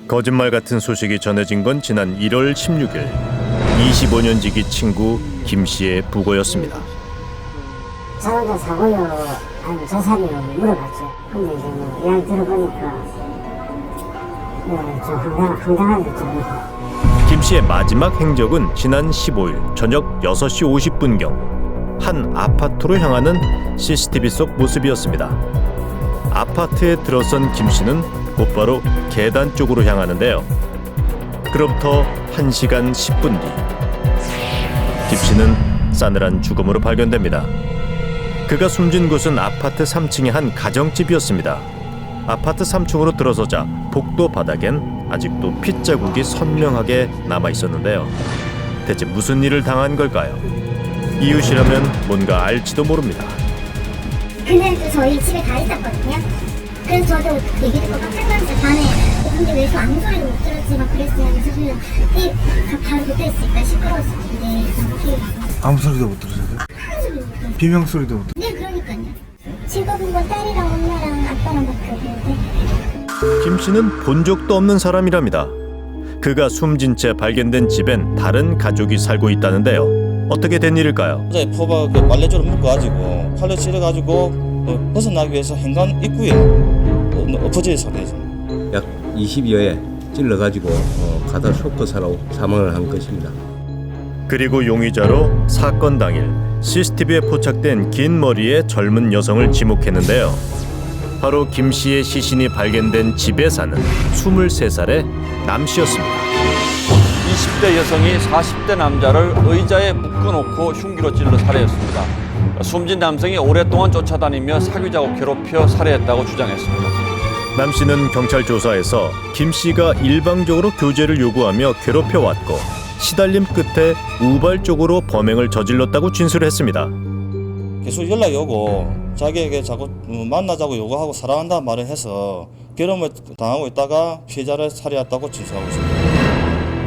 거짓말 같은 소식이 전해진 건 지난 1월 16일 25년 지기 친구 김 씨의 부고였습니다. 자동차 사고요, 아니면 자살이요 물어봤죠. 근데 이제 뭐 이야기 들어보니까 좀 황당하겠죠. 김 씨의 마지막 행적은 지난 15일 저녁 6시 50분경 한 아파트로 향하는 CCTV 속 모습이었습니다. 아파트에 들어선 김 씨는 곧바로 계단 쪽으로 향하는데요. 그로부터 1시간 10분 뒤 김 씨는 싸늘한 죽음으로 발견됩니다. 그가 숨진 곳은 아파트 3층의 한 가정집이었습니다. 아파트 3층으로 들어서자 복도 바닥엔 아직도 핏자국이 선명하게 남아있었는데요. 대체 무슨 일을 당한 걸까요? 이웃이라면 뭔가 알지도 모릅니다. 그날도 저희 집에 가 있었거든요. 그래서 저도 얘기 듣고 깜짝 놀랐어요. 밤에 근데 왜 아무 소리도 못 들었지 막 그랬어요. 그래서 저는 바로 그때 있으니까 시끄러웠을 텐데 아무 소리도 못 들으세요? 비명 소리도 못 들으세요? 네, 그러니까요. 제가 본 건 딸이랑 엄마랑 아빠랑 밖에 없는데. 김 씨는 본 적도 없는 사람이랍니다. 그가 숨진 채 발견된 집엔 다른 가족이 살고 있다는데요. 어떻게 된 일일까요? 어제 포바 빨래줄을 묶어가지고 팔을 찌르가지고 벗어나기 위해서 현관 입구에 엎어져 있었대요. 약 20여에 찔러가지고 가다 쇼크사로 사망을 한 것입니다. 그리고 용의자로 사건 당일 CCTV에 포착된 긴 머리의 젊은 여성을 지목했는데요. 바로 김 씨의 시신이 발견된 집에 사는 23살의 남 씨였습니다. 20대 여성이 40대 남자를 의자에 묶어놓고 흉기로 찔러 살해했습니다. 숨진 남성이 오랫동안 쫓아다니며 사귀자고 괴롭혀 살해했다고 주장했습니다. 남 씨는 경찰 조사에서 김 씨가 일방적으로 교제를 요구하며 괴롭혀왔고 시달림 끝에 우발적으로 범행을 저질렀다고 진술했습니다. 계속 연락이 오고 자기에게 자꾸 만나자고 요구하고 사랑한다는 말을 해서 괴로움을 당하고 있다가 피해자를 살해했다고 진술하고 있습니다.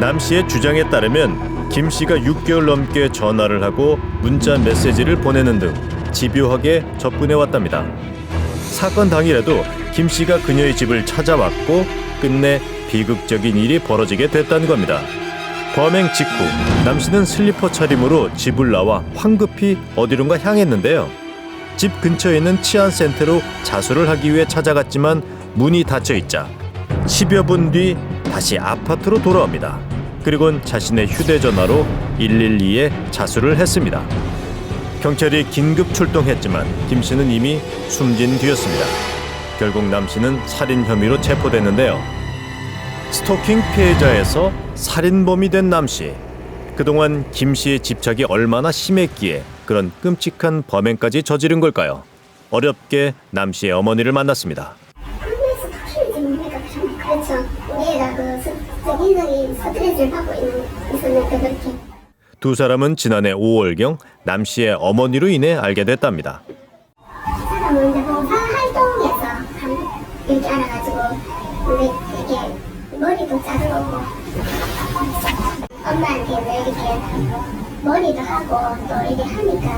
남 씨의 주장에 따르면 김 씨가 6개월 넘게 전화를 하고 문자 메시지를 보내는 등 집요하게 접근해왔답니다. 사건 당일에도 김 씨가 그녀의 집을 찾아왔고 끝내 비극적인 일이 벌어지게 됐다는 겁니다. 범행 직후 남 씨는 슬리퍼 차림으로 집을 나와 황급히 어디론가 향했는데요. 집 근처에 있는 치안센터로 자수를 하기 위해 찾아갔지만 문이 닫혀 있자 10여 분 뒤 다시 아파트로 돌아옵니다. 그리고는 자신의 휴대전화로 112에 자수를 했습니다. 경찰이 긴급 출동했지만 김 씨는 이미 숨진 뒤였습니다. 결국 남 씨는 살인 혐의로 체포됐는데요. 스토킹 피해자에서 살인범이 된 남 씨. 그동안 김 씨의 집착이 얼마나 심했기에 그런 끔찍한 범행까지 저지른 걸까요? 어렵게 남 씨의 어머니를 만났습니다. 그렇죠. 얘가 인상이 스트레스를 받고 있었는데 그렇게. 두 사람은 지난해 5월경 남 씨의 어머니로 인해 알게 됐답니다. 사람은 이제 봉사 활동에서 이렇게 알아가지고 근데 이렇게 머리도 자르고 엄마한테 이렇게 머리도 하고 또 이렇게 하니까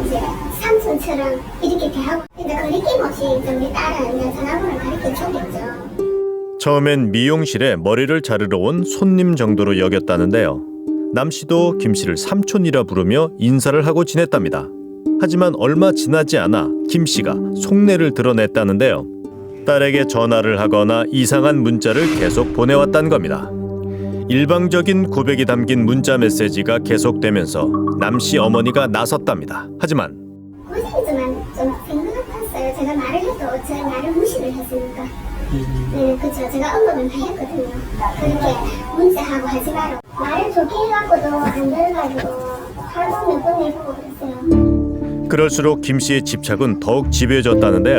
이제 삼촌처럼 이렇게 대하고 근데 거리낌 없이 우리 딸은 이제 전화번호를 가르쳐 주겠죠. 처음엔 미용실에 머리를 자르러 온 손님 정도로 여겼다는데요. 남 씨도 김 씨를 삼촌이라 부르며 인사를 하고 지냈답니다. 하지만 얼마 지나지 않아 김 씨가 속내를 드러냈다는데요. 딸에게 전화를 하거나 이상한 문자를 계속 보내왔다는 겁니다. 일방적인 고백이 담긴 문자 메시지가 계속되면서 남 씨 어머니가 나섰답니다. 하지만 고생이지만 좀 생각 같았어요. 제가 말을 해도 제 말을 무시를 했으니까. 네, 그렇죠. 제가 언급은 다 했거든요. 그렇게 문자하고 하지 마라. 말을 좋게 해갖고도 안 들어가지고 하루 몇 번 해보고 그랬어요. 그럴수록 김 씨의 집착은 더욱 집요해졌다는데요.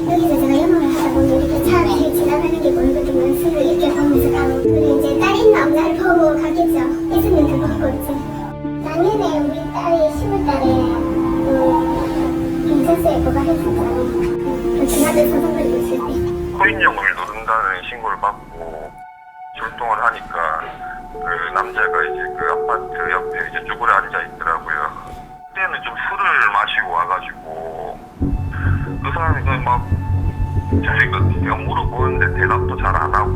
여기서 제가 영업을 하다 보면 이렇게 차에 지나가는 게 보이거든요. 술을 이렇게 보면서 가고 그리고 이제 딸 있나 없나를 보고 가겠죠. 있으면 그거 하고 이제 작년에 우리 딸이 10월달에 경찰서에 고발했었잖아요. 지난달 소송 걸리고 있을 때. 코인요금을 노른다는 신고를 받고 출동을 하니까 그 남자가 이제 그 아파트 옆에 이제 쭈그려 앉아 있더라고요. 그때는 좀 술을 마시고 와가지고 그 사람이 막 제가 물어보는데 대답도 잘 안 하고,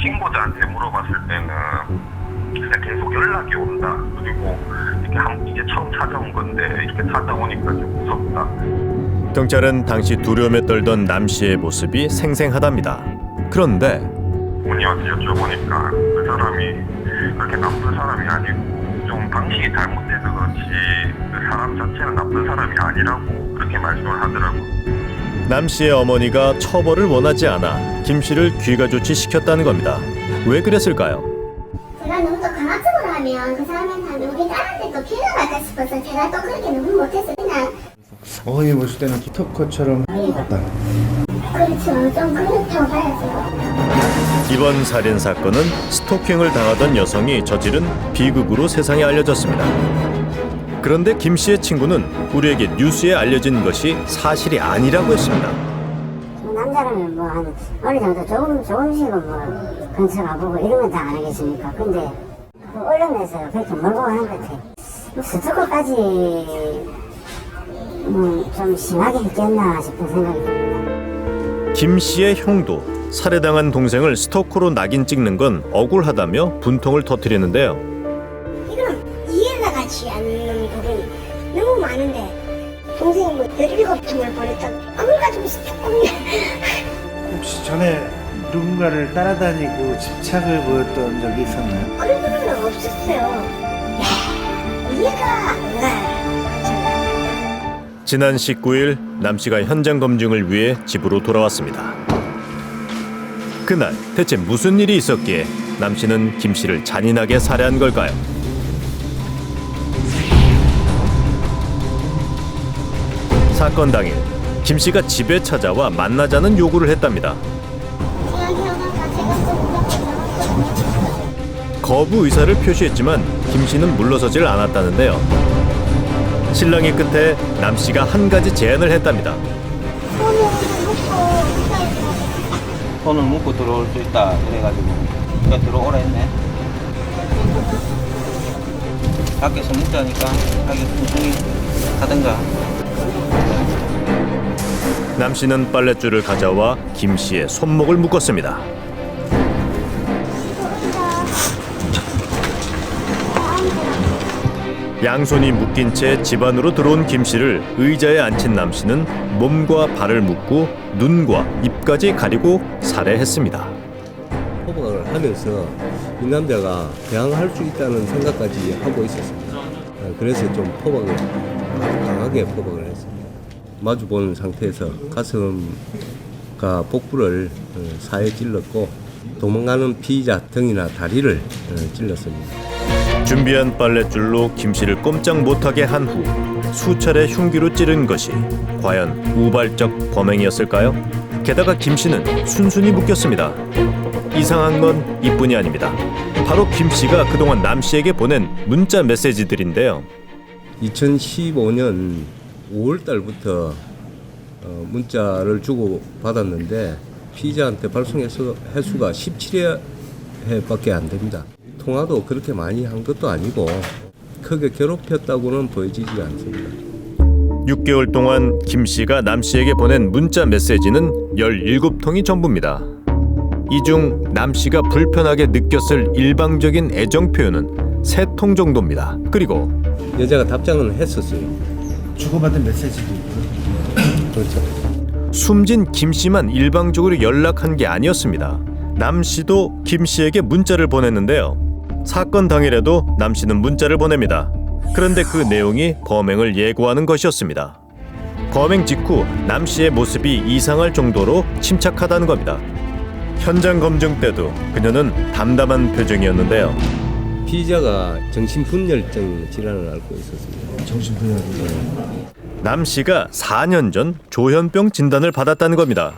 친구들한테 물어봤을 때는 그냥 계속 연락이 온다. 그리고 이렇게 이제 처음 찾아온 건데 이렇게 찾아오니까 좀 무섭다. 경찰은 당시 두려움에 떨던 남 씨의 모습이 생생하답니다. 그런데 부모님한테 여쭤보니까 그 사람이 그렇게 나쁜 사람이 아니고 좀 방식이 잘못돼서 그렇지 그 사람 자체는 나쁜 사람이 아니라고 그렇게 말씀을 하더라고요. 남 씨의 어머니가 처벌을 원하지 않아 김 씨를 귀가 조치시켰다는 겁니다. 왜 그랬을까요? 제가 너무 또 강압적으로 하면 그 사람한테 우리 딸한테 또 피해가 갈까 싶어서 제가 또 그렇게 너무 못해서 그냥 어머니 보실 때는 스토커처럼 봤다. 그렇죠. 좀 그렇다고 봐야죠. 이번 살인 사건은 스토킹을 당하던 여성이 저지른 비극으로 세상에 알려졌습니다. 그런데 김 씨의 친구는 우리에게 뉴스에 알려진 것이 사실이 아니라고 했습니다. 남자라면 뭐 한 어느 정도 조금씩은 뭐 근처 가보고 이런 건 다 안 하겠습니까? 근데 그 언론에서 그렇게 몰고 가는 것 같아. 뭐 스토커까지 좀 심하게 했겠나 싶은 생각이 듭니다. 김 씨의 형도 살해당한 동생을 스토커로 낙인 찍는 건 억울하다며 분통을 터뜨리는데요. 이거는 이해가 가지 않는 부분이 너무 많은데 동생이 뭐 17통을 보냈다. 그걸 가지고 조금 혹시 전에 누군가를 따라다니고 집착을 보였던 적이 있었나요? 그런 건 없었어요. 야, 이해가 안 가요. 지난 19일 남 씨가 현장 검증을 위해 집으로 돌아왔습니다. 그날 대체 무슨 일이 있었기에 남 씨는 김 씨를 잔인하게 살해한 걸까요? 사건 당일 김 씨가 집에 찾아와 만나자는 요구를 했답니다. 거부 의사를 표시했지만 김 씨는 물러서질 않았다는데요. 신랑의 끝에 남 씨가 한 가지 제안을 했답니다. 손을 묶고 들어올 수 있다 그래가지고 그러니까 들어오라 했네. 밖에서 묶자니까 자기 풍성히 하든가. 남 씨는 빨랫줄을 가져와 김 씨의 손목을 묶었습니다. 양손이 묶인 채 집 안으로 들어온 김 씨를 의자에 앉힌 남 씨는 몸과 발을 묶고 눈과 입까지 가리고 살해했습니다. 포박을 하면서 이 남자가 대항할 수 있다는 생각까지 하고 있었습니다. 그래서 좀 포박을 강하게 포박을 했습니다. 마주 보는 상태에서 가슴과 복부를 사에 찔렀고 도망가는 피의자 등이나 다리를 찔렀습니다. 준비한 빨랫줄로 김 씨를 꼼짝 못하게 한 후 수차례 흉기로 찌른 것이 과연 우발적 범행이었을까요? 게다가 김 씨는 순순히 묶였습니다. 이상한 건 이뿐이 아닙니다. 바로 김 씨가 그동안 남 씨에게 보낸 문자 메시지들인데요. 2015년 5월 달부터 문자를 주고 받았는데 피의자한테 발송 횟수가 17회밖에 안 됩니다. 통화도 그렇게 많이 한 것도 아니고 크게 괴롭혔다고는 보여지지 않습니다. 6개월 동안 김 씨가 남 씨에게 보낸 문자 메시지는 17통이 전부입니다. 이 중 남 씨가 불편하게 느꼈을 일방적인 애정 표현은 3통 정도입니다. 그리고 여자가 답장은 했었어요. 주고받은 메시지도 있고요. 그렇죠. 숨진 김 씨만 일방적으로 연락한 게 아니었습니다. 남 씨도 김 씨에게 문자를 보냈는데요. 사건 당일에도 남 씨는 문자를 보냅니다. 그런데 그 내용이 범행을 예고하는 것이었습니다. 범행 직후 남 씨의 모습이 이상할 정도로 침착하다는 겁니다. 현장 검증 때도 그녀는 담담한 표정이었는데요. 피의자가 정신분열증 질환을 앓고 있었습니다. 정신분열. 남 씨가 4년 전 조현병 진단을 받았다는 겁니다.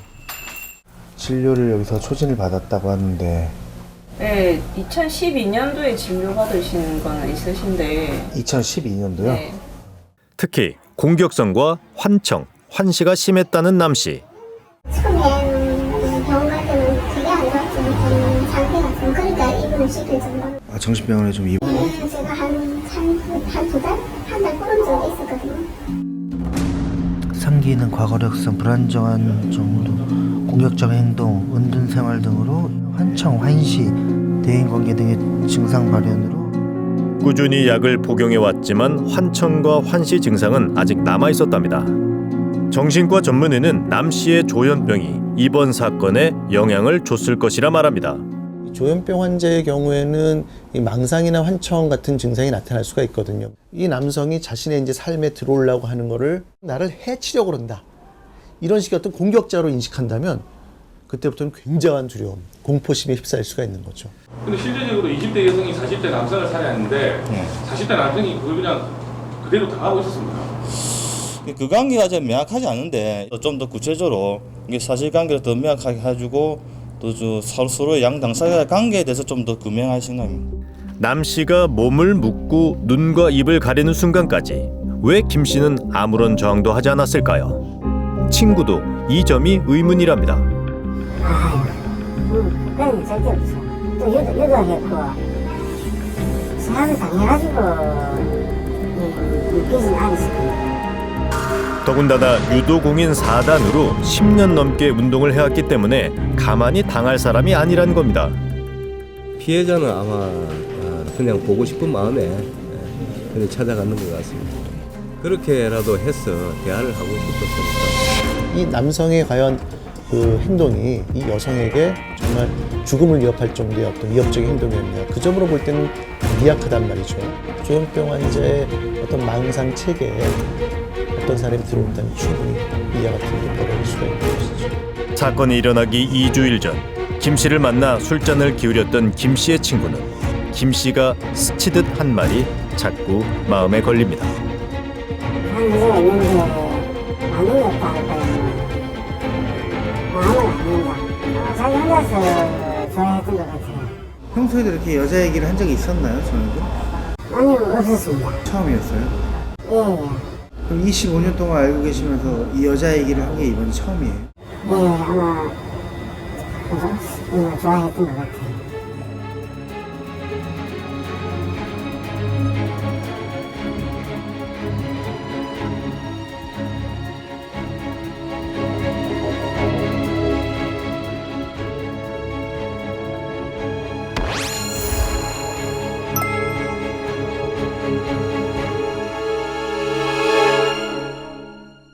진료를 여기서 초진을 받았다고 하는데 네, 2012년도에 진료받으신 건 있으신데 2012년도요? 네. 특히 공격성과 환청, 환시가 심했다는 남 씨. 처음에 병원 갈 때는 되게 안 좋았죠. 좀 상태가 좀 그러니까 입원을 시킬 정도로. 아, 정신병원에 좀 입원. 그래서 제가 한 2달? 한 달 꿇은 적이 있었거든요. 상기는 과거력성 불안정한 정도 공격적 행동, 은둔 생활 등으로 환청, 환시, 대인관계 등의 증상 발현으로 꾸준히 약을 복용해 왔지만 환청과 환시 증상은 아직 남아 있었답니다. 정신과 전문의는 남 씨의 조현병이 이번 사건에 영향을 줬을 것이라 말합니다. 조현병 환자의 경우에는 이 망상이나 환청 같은 증상이 나타날 수가 있거든요. 이 남성이 자신의 이제 삶에 들어오려고 하는 거를 나를 해치려고 그런다. 이런 식의 어떤 공격자로 인식한다면 그때부터는 굉장한 두려움, 공포심에 휩싸일 수가 있는 거죠. 근데 실제적으로 20대 여성이 40대 남성을 살해했는데 40대 남성이 그걸 그냥 그대로 당하고 있었습니다. 그 관계가 좀 명확하지 않은데 좀 더 구체적으로 이게 사실관계를 더 명확하게 해주고 또 서로의 양 당사자의 관계에 대해서 좀 더 규명할 생각입니다. 남 씨가 몸을 묶고 눈과 입을 가리는 순간까지 왜 김 씨는 아무런 저항도 하지 않았을까요? 친구도 이 점이 의문이랍니다. 그건 절대 없어. 또 유도하겠고 제압을 당해가지고 웃기진 않았을 겁니다. 더군다나 유도공인 4단으로 10년 넘게 운동을 해왔기 때문에 가만히 당할 사람이 아니란 겁니다. 피해자는 아마 그냥 보고 싶은 마음에 그냥 찾아가는 것 같습니다. 그렇게라도 해서 대화를 하고 싶었으니까. 이 남성의 과연 그 행동이 이 여성에게 정말 죽음을 위협할 정도의 어떤 위협적인 행동이었냐. 그 점으로 볼 때는 미약하단 말이죠. 조현병 환자의 어떤 망상 체계에 어떤 사람이 들어온다면 충분히 이와 같은 게 벌어질 수가 있는 것이죠. 사건이 일어나기 2주일 전 김 씨를 만나 술잔을 기울였던 김 씨의 친구는 김 씨가 스치듯 한 말이 자꾸 마음에 걸립니다. 한 여자가 있는데 마음이 없다 할 거예요. 마음을 안 된다. 자기 혼자서 좋아했던 것 같아요. 평소에도 이렇게 여자 얘기를 한 적이 있었나요, 저녁에? 아니요, 없었습니다. 처음이었어요? 예, 예. 그럼 25년 동안 알고 계시면서 이 여자 얘기를 한 게 이번이 처음이에요? 예, 아마 좋아했던 것 같아요.